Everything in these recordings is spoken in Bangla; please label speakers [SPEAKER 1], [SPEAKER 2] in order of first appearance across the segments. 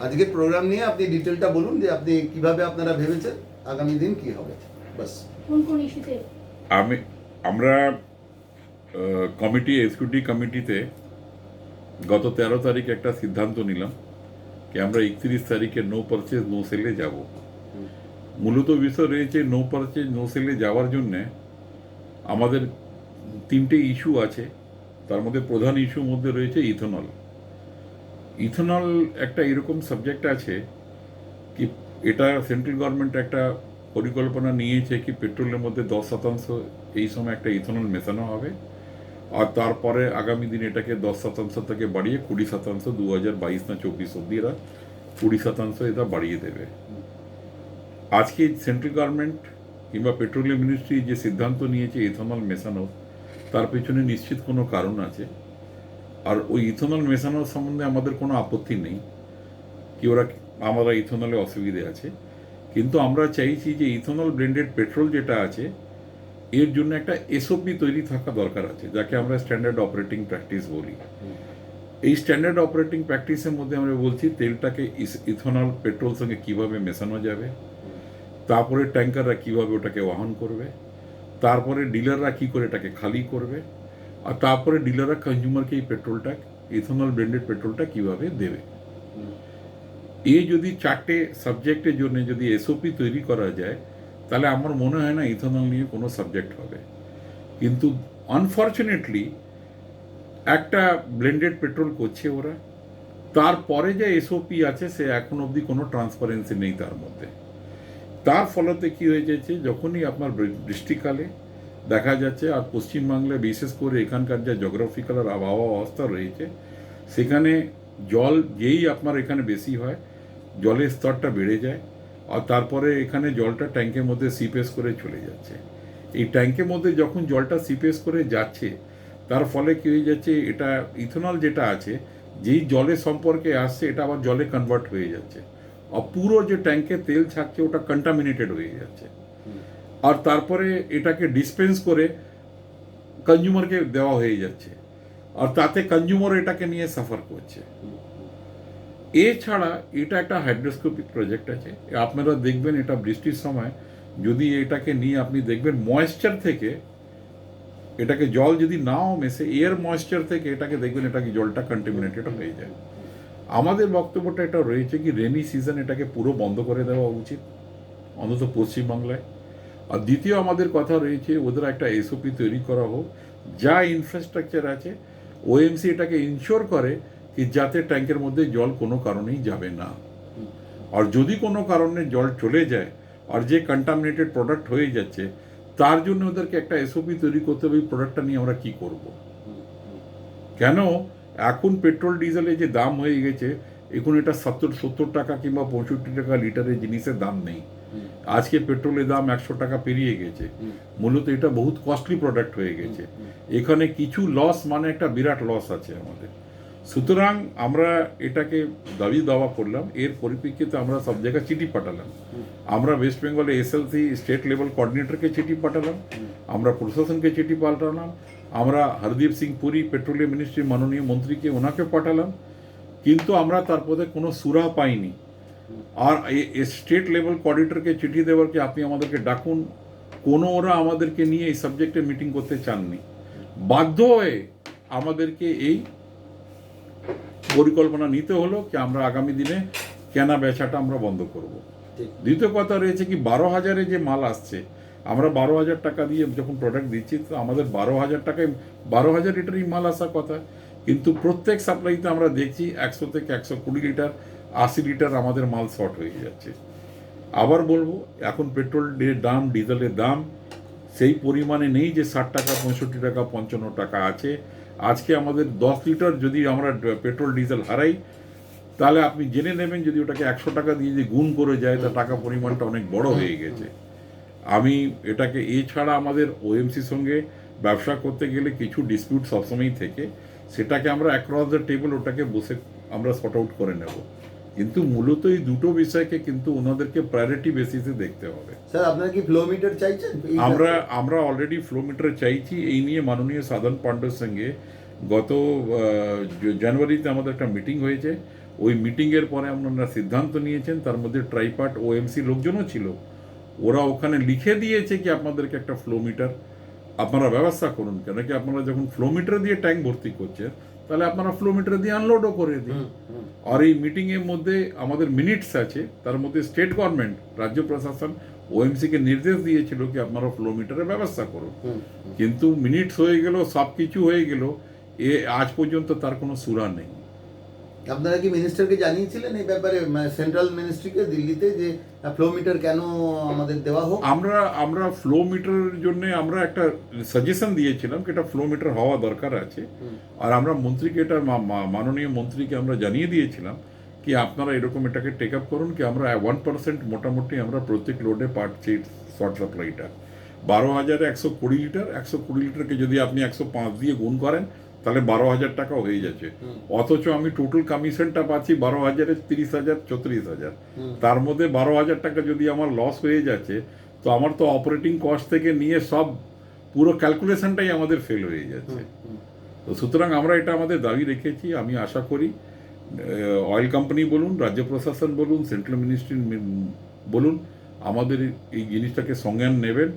[SPEAKER 1] আজকের প্রোগ্রাম নিয়ে আপনি ডিটেলটা বলুন যে আপনি কিভাবে আপনারা ভেবেছেন আগামী দিন কি হবে, বাস।
[SPEAKER 2] কোন কোন ইস্যুতে?
[SPEAKER 3] আমরা কমিটি, এক্সিকিউটিভ কমিটিতে গত 13 তারিখ একটা সিদ্ধান্ত নিলাম কি আমরা 31 তারিখে নো পারচেজ নো সেলে যাব। মূলত বিষয় রয়েছে নো পারচেজ নো সেলে যাওয়ার জন্যে আমাদের 3টে ইস্যু আছে। তার মধ্যে প্রধান ইস্যুর মধ্যে রয়েছে ইথেনল। ইথেনল একটা এরকম সাবজেক্ট আছে কি এটা সেন্ট্রাল গভর্নমেন্ট একটা পরিকল্পনা নিয়েছে কি পেট্রোলের মধ্যে 10% এই সময় একটা ইথেনল মেশানো হবে, আর তারপরে আগামী দিন এটাকে 10% থেকে বাড়িয়ে 20% 2022 না 24 অব্দি এরা 20% এটা বাড়িয়ে দেবে। আজকে সেন্ট্রাল গভর্নমেন্ট কিংবা পেট্রোলিয়াম মিনিস্ট্রি যে সিদ্ধান্ত নিয়েছে ইথেনল মেশানো, তার পেছনে নিশ্চিত কোনো কারণ আছে। আর ওই ইথেনল মেশানোর সম্বন্ধে আমাদের কোনো আপত্তি নেই কি আমরা ইথেনলে অসুবিধে আছে, কিন্তু আমরা চাইছি যে ইথেনল ব্লেন্ডেড পেট্রোল যেটা আছে এর জন্য একটা এসওপি তৈরি থাকা দরকার আছে, যাকে আমরা স্ট্যান্ডার্ড অপারেটিং প্র্যাকটিস বলি। এই স্ট্যান্ডার্ড অপারেটিং প্র্যাকটিসের মধ্যে আমরা বলছি তেলটাকে ইথেনল পেট্রোল সঙ্গে কীভাবে মেশানো যাবে, তারপরে ট্যাঙ্কাররা কীভাবে ওটাকে বহন করবে, তারপরে ডিলাররা কী করে এটাকে খালি করবে, আর তারপরে ডিলাররা কনজিউমারকে এই পেট্রোলটা, ইথেনল ব্লেন্ডেড পেট্রোলটা কীভাবে দেবে। এই যদি 4টে সাবজেক্টের জন্য যদি এসওপি তৈরি করা যায় তাহলে আমার মনে হয় না ইথেনল নিয়ে কোনো সাবজেক্ট হবে। কিন্তু আনফর্চুনেটলি একটা ব্লেন্ডেড পেট্রোল করছে ওরা, তারপরে যে এসওপি আছে সে এখন অবধি কোনো ট্রান্সপারেন্সি নেই তার মধ্যে। তার ফলতে কী হয়ে যাচ্ছে, যখনই আপনার বৃষ্টিকালে দেখা যাচ্ছে, আর পশ্চিমবাংলায় বিশেষ করে এখানকার যে জিওগ্রাফিক্যাল আর আবহাওয়া অবস্থা রয়েছে সেখানে জল যেই আপনার এখানে বেশি হয় জলের স্তরটা বেড়ে যায়, আর তারপরে এখানে জলটা ট্যাঙ্কের মধ্যে সিপেস করে চলে যাচ্ছে। এই ট্যাঙ্কের মধ্যে যখন জলটা সিপেস করে যাচ্ছে তার ফলে কী হয়ে যাচ্ছে, এটা ইথেনল যেটা আছে যেই জলের সম্পর্কে আসছে এটা আবার জলে কনভার্ট হয়ে যাচ্ছে, আর পুরো যে ট্যাঙ্কে তেল থাকছে ওটা কন্টামিনেটেড হয়ে যাচ্ছে, আর তারপরে এটাকে ডিসপেন্স করে কনজিউমারকে দেওয়া হয়ে যাচ্ছে, আর তাতে কনজিউমার এটাকে নিয়ে সাফার করছে। এছাড়া এটা একটা হাইড্রোস্কোপিক প্রজেক্ট আছে, আপনারা দেখবেন এটা বৃষ্টির সময় যদি এটাকে নিয়ে আপনি দেখবেন ময়েশ্চার থেকে, এটাকে জল যদি নাও মেশে এয়ার ময়েশ্চার থেকে এটাকে দেখবেন এটাকে জলটা কন্টামিনেটেড হয়ে যায়। আমাদের বক্তব্যটা এটা রয়েছে কি রেনি সিজন এটাকে পুরো বন্ধ করে দেওয়া উচিত অন্তত পশ্চিমবাংলায়। আর দ্বিতীয় আমাদের কথা রয়েছে ওদের একটা এসওপি তৈরি করা হোক, যা ইনফ্রাস্ট্রাকচার আছে ওএমসি এটাকে ইনশিওর করে কি যাতে ট্যাঙ্কের মধ্যে জল কোনো কারণেই যাবে না, আর যদি কোনো কারণে জল চলে যায় আর যে কন্টামিনেটেড প্রোডাক্ট হয়ে যাচ্ছে তার জন্য ওদেরকে একটা এসওপি তৈরি করতে হবে এই প্রোডাক্টটা নিয়ে আমরা কী করব। কেন এখন পেট্রোল ডিজেলের যে দাম হয়ে গেছে এখন এটা 70 টাকা কিংবা 65 টাকা লিটারের জিনিসের দাম নেই। আজকে পেট্রোলের দাম 100 টাকা পেরিয়ে গেছে, মূলত এটা বহুত কস্টলি প্রোডাক্ট হয়ে গেছে। এখানে কিছু লস মানে একটা বিরাট লস আছে আমাদের। সুতরাং আমরা এটাকে দাবি দাওয়া করলাম, এর পরিপ্রেক্ষিতে আমরা সব জায়গায় চিঠি পাঠালাম। আমরা ওয়েস্ট বেঙ্গলে এসএলসি স্টেট লেভেল কোঅর্ডিনেটরকে চিঠি পাঠালাম, আমরা প্রশাসনকে চিঠি পাঠালাম, আমরা হরদীপ সিং পুরী পেট্রোলিয়াম মিনিস্ট্রির মাননীয় মন্ত্রীকে ওনাকে পাঠালাম, কিন্তু আমরা তারপরে কোনো সুরা পাইনি। আর স্টেট লেভেল কোঅর্ডিনেটরকে চিঠি দেওয়ার কি আপনি আমাদেরকে ডাকুন, কোনো ওরা আমাদেরকে নিয়ে এই সাবজেক্টে মিটিং করতে চাননি। বাধ্য হয়ে আমাদেরকে এই পরিকল্পনা নিতে হলো কি আমরা আগামী দিনে কেনা বেচাটা আমরা বন্ধ করব। দ্বিতীয় কথা রয়েছে কি 12,000-এ যে মাল আসছে, আমরা 12,000 টাকা দিয়ে যখন প্রোডাক্ট দিচ্ছি তো আমাদের 12,000 টাকায় 12,000 লিটারই মাল আসার কথা, কিন্তু প্রত্যেক সাপ্লাইতে আমরা দেখছি 100 থেকে 120 লিটার 80 লিটার আমাদের মাল শর্ট হয়ে যাচ্ছে। আবার বলবো এখন পেট্রোলের দাম ডিজেলের দাম সেই পরিমাণে নেই যে 60 টাকা 65 টাকা 55 টাকা আছে। আজকে আমাদের 10 লিটার যদি আমরা পেট্রোল ডিজেল হারাই তাহলে আপনি জেনে নেবেন যদি ওটাকে 100 টাকা দিয়ে যে গুণ করে যায় তা টাকা পরিমাণটা অনেক বড় হয়ে গেছে। আমি এটাকে এছাড়া আমাদের ওএমসির সঙ্গে ব্যবসা করতে গেলে কিছু ডিসপিউট সবসময়ই থেকে, সেটাকে আমরা অ্যাক্রস দ্য টেবল ওটাকে বসে আমরা সর্ট আউট করে নেব, কিন্তু মূলত এই দুটো বিষয়কে কিন্তু ওনাদেরকে প্রায়োরিটি বেসিসে দেখতে হবে।
[SPEAKER 1] স্যার আপনারা কি ফ্লো মিটার চাইছেন?
[SPEAKER 3] আমরা অলরেডি ফ্লো মিটার চাইছি। এই নিয়ে মাননীয় সাধন পাণ্ডের সঙ্গে গত জানুয়ারিতে আমাদের একটা মিটিং হয়েছে, ওই মিটিংয়ের পরে আপনারা সিদ্ধান্ত নিয়েছেন, তার মধ্যে ট্রাইপার্ট ওএমসি লোকজনও ছিল, ওরা ওখানে লিখে দিয়েছে কি আপনাদেরকে একটা ফ্লো মিটার আপনারা ব্যবস্থা করুন, কেন কি আপনারা যখন ফ্লো মিটার দিয়ে ট্যাঙ্ক ভর্তি করছেন তাহলে আপনারা ফ্লো মিটার দিয়ে আনলোডও করে দিন। আর এই মিটিংয়ের মধ্যে আমাদের মিনিটস আছে, তার মধ্যে স্টেট গভর্নমেন্ট, রাজ্য প্রশাসন ওএমসিকে নির্দেশ দিয়েছিল কি আপনারা ফ্লো মিটারের ব্যবস্থা করুন, কিন্তু মিনিটস হয়ে গেল, সব কিছু হয়ে গেল, আজ পর্যন্ত তার কোনো সুরা নেই।
[SPEAKER 1] আপনারা কি মিনিস্টারকে জানিয়েছিলেন এই ব্যাপারে, সেন্ট্রাল মিনিস্ট্রিকে, দিল্লিতে, যে ফ্লো মিটার কেন আমাদের দেওয়া হোক?
[SPEAKER 3] আমরা ফ্লো মিটারের জন্য আমরা একটা সাজেশন দিয়েছিলাম কি এটা ফ্লো মিটার হওয়া দরকার আছে, আর আমরা মন্ত্রীকে এটা মাননীয় মন্ত্রীকে আমরা জানিয়ে দিয়েছিলাম কি আপনারা এরকম এটাকে টেক আপ করুন কি আমরা 1% মোটামুটি আমরা প্রত্যেক লোডে পাচ্ছি শর্ট সাপ্লাইটা 12,120 লিটার। 120 লিটারকে যদি আপনি 105 দিয়ে গুণ করেন তাহলে 12,000 টাকা হয়ে যাচ্ছে, অথচ আমি টোটাল কমিশনটা পাচ্ছি 12,000-এ 30,000 34,000, তার মধ্যে 12,000 টাকা যদি আমার লস হয়ে যাচ্ছে তো আমার তো অপারেটিং কস্ট থেকে নিয়ে সব পুরো ক্যালকুলেশনটাই আমাদের ফেল হয়ে যাচ্ছে। তো সুতরাং আমরা এটা আমাদের দাবি রেখেছি। আমি আশা করি অয়েল কোম্পানি বলুন, রাজ্য প্রশাসন বলুন, সেন্ট্রাল মিনিস্ট্রি বলুন, আমাদের এই জিনিসটাকে সংজ্ঞান নেবেন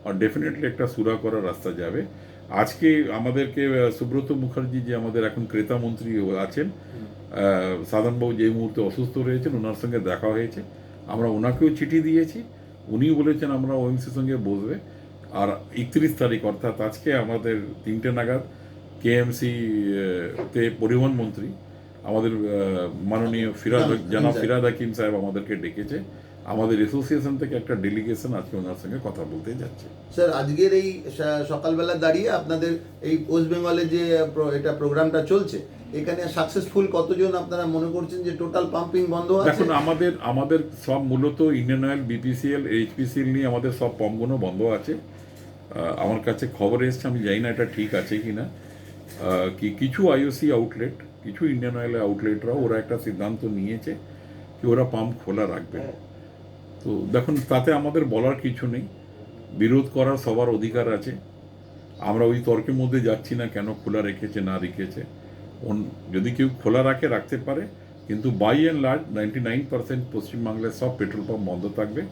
[SPEAKER 3] আর ডেফিনেটলি একটা সুরা করার রাস্তা যাবে। আজকে আমাদেরকে সুব্রত মুখার্জি, যে আমাদের এখন ক্রেতা মন্ত্রী আছেন, সাধনবাবু যে মুহূর্তে অসুস্থ রয়েছেন, ওনার সঙ্গে দেখা হয়েছে, আমরা ওনাকেও চিঠি দিয়েছি, উনিও বলেছেন আমরা ওএমসির সঙ্গে বসবে। আর 31 তারিখ অর্থাৎ আজকে আমাদের 3টে নাগাদ কেএমসি তে পরিবহন মন্ত্রী আমাদের মাননীয় জনাব ফিরাদ হাকিম সাহেব আমাদেরকে ডেকেছে, আমাদের অ্যাসোসিয়েশন থেকে একটা ডেলিগেশন আজকে ওনার সঙ্গে কথা বলতে যাচ্ছে।
[SPEAKER 1] স্যার, আজকের এই সকালবেলা দাঁড়িয়ে আপনাদের এই ওয়েস্ট বেঙ্গলে যে এটা প্রোগ্রামটা চলছে, এখানে সাকসেসফুল কতজন আপনারা মনে করছেন যে টোটাল পাম্পিং বন্ধ আছে?
[SPEAKER 3] দেখুন, আমাদের সব মূলত ইন্ডিয়ান অয়েল, বিপিসিএল, এইচপিসিএল নিয়ে আমাদের সব পাম্পগুলো বন্ধ আছে। আমার কাছে খবর এসছে, আমি জানি না এটা ঠিক আছে কি না, কি কিছু আইওসি আউটলেট, কিছু ইন্ডিয়ান অয়েল আউটলেটরা ওরা একটা সিদ্ধান্ত নিয়েছে কি ওরা পাম্প খোলা রাখবে। তো দেখুন, তাতে আমাদের বলার কিছু নেই, বিরোধ করার সবার অধিকার আছে, আমরা ওই তর্কের মধ্যে যাচ্ছি না কেন খোলা রেখেছে না রেখেছে। যদি কেউ খোলা রাখতে পারে, কিন্তু বাই অ্যান্ড লার্জ 99% পশ্চিমবাংলার সব পেট্রোল পাম্প বন্ধ থাকবে।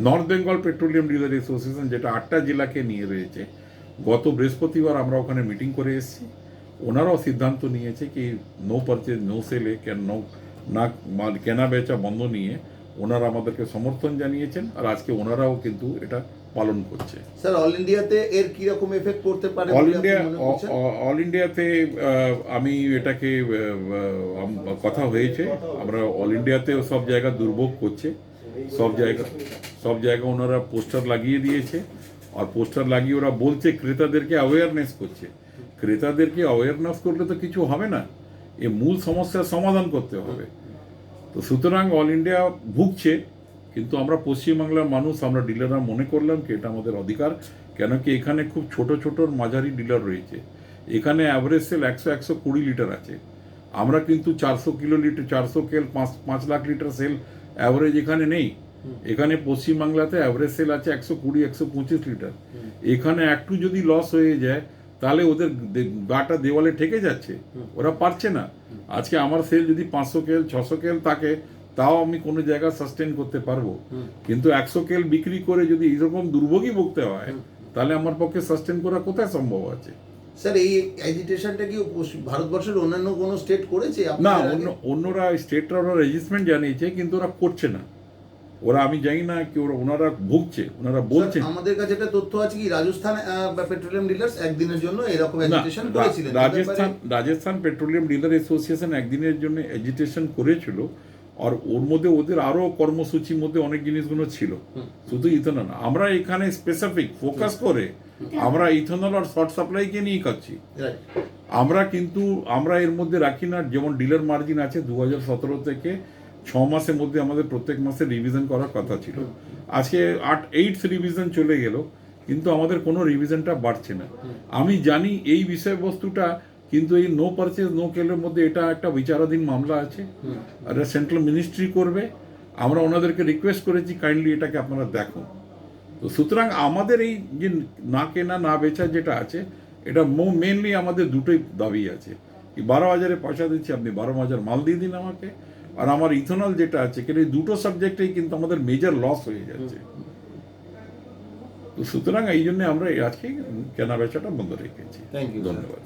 [SPEAKER 3] North Bengal petroleum dealer association, যেটা 8টা জেলাকে নিয়ে রয়েছে, গত বৃহস্পতিবার আমরা ওখানে মিটিং করে এসেছি, ওনারাও সিদ্ধান্ত নিয়েছে কি নো পারচেজ নো সেলে কেনা বেচা বন্ধ নিয়ে ওনারা আমাদেরকে সমর্থন জানিয়েছেন, আর আজকে ওনারাও কিন্তু এটা পালন করছে।
[SPEAKER 1] স্যার, অল ইন্ডিয়াতে এর কি রকম এফেক্ট পড়তে পারে?
[SPEAKER 3] অল ইন্ডিয়াতে আমি এটাকে কথা হয়েছে, আমরা অল ইন্ডিয়াতেও সব জায়গা দুর্ভোগ করছে, সব জায়গা ওনারা পোস্টার লাগিয়ে দিয়েছে, আর পোস্টার লাগিয়ে ওরা বলছে ক্রেতাদেরকে অ্যাওয়ারনেস করছে। ক্রেতাদেরকে অ্যাওয়ারনেস করলে তো কিছু হবে না, এ মূল সমস্যার সমাধান করতে হবে। তো সুতরাং অল ইন্ডিয়া ভুগছে, কিন্তু আমরা পশ্চিমবাংলার মানুষ, আমরা ডিলাররা মনে করলাম কি এটা আমাদের অধিকার, কেন কি এখানে খুব ছোট ছোট মাঝারি ডিলার রয়েছে, এখানে অ্যাভারেজ সেল 100-120 লিটার আছে, আমরা কিন্তু 400 কিলো লিটার 400 কেল 5 লাখ লিটার সেল অ্যাভারেজ এখানে নেই। এখানে পশ্চিমবাংলাতে অ্যাভারেজ সেল আছে 120-125 লিটার। এখানে একটু যদি লস হয়ে যায় তাহলে ওদের গাটা দেওয়ালে ঠেকে যাচ্ছে, ওরা পারছে না। আজকে আমার সেল যদি 500 কেল 600 কেল থাকে তাও আমি কোনো জায়গায় সাস্টেন করতে পারবো, কিন্তু 100 কেল বিক্রি করে যদি এইরকম দুর্ভোগই ভুগতে হয় তাহলে আমার পক্ষে সাস্টেন করা কোথায় সম্ভব আছে?
[SPEAKER 1] স্যার, এই এজিটেশনটা কি ভারতবর্ষের অন্যান্য কোনো স্টেট করেছে?
[SPEAKER 3] না, অন্যরা স্টেটরা ওরা রেজিস্ট্রেশন জানিয়েছে, কিন্তু ওরা করছে না, ওরা আমি জানি না কি ওনারা ভুগছে, ওনারা বলছে।
[SPEAKER 1] আমাদের কাছে একটা তথ্য আছে কি রাজস্থান পেট্রোলিয়াম ডিলার্স একদিনের জন্য এরকম এজিটেশন করেছিলেন।
[SPEAKER 3] রাজস্থান পেট্রোলিয়াম ডিলার অ্যাসোসিয়েশন একদিনের জন্য এজিটেশন করেছিল, আর ওর মধ্যে ওদের আরো কর্মসূচির মধ্যে অনেক জিনিসগুলো ছিল, শুধু ইথেনল না। আমরা এখানে স্পেসিফিক ফোকাস করে আমরা ইথেনল আর শর্ট সাপ্লাইকে নিয়ে কাটছি। আমরা এর মধ্যে রাখি না, যেমন ডিলার মার্জিন আছে 2017 থেকে 6 মাসের মধ্যে আমাদের প্রত্যেক মাসে রিভিশন করার কথা ছিল, আজকে 8 রিভিশন চলে গেল, কিন্তু আমাদের কোনো রিভিশনটা বাড়ছে না। আমি জানি এই বিষয়বস্তুটা, কিন্তু এই নো পারচেজ নো কেলের মধ্যে এটা একটা বিচারাধীন মামলা আছে, আর সেন্ট্রাল মিনিস্ট্রি করবে। আমরা ওনাদেরকে রিকোয়েস্ট করেছি কাইন্ডলি এটাকে আপনারা দেখুন। তো সুতরাং আমাদের এই যে না কেনা না বেচা যেটা আছে, এটা মেনলি আমাদের দুটোই দাবি আছে। 12,000-এ পয়সা দিচ্ছি, আপনি 12,000 মাল দিয়ে দিন আমাকে, আর আমার ইথনল যেটা আছে কিন্তু এই দুটো সাবজেক্টেই কিন্তু আমাদের মেজর লস হয়ে যাচ্ছে। তো সুতরাং এই জন্য আমরা আজকে কেনা বেচাটা বন্ধ রেখেছি।
[SPEAKER 1] Thank you, sir.
[SPEAKER 3] ধন্যবাদ।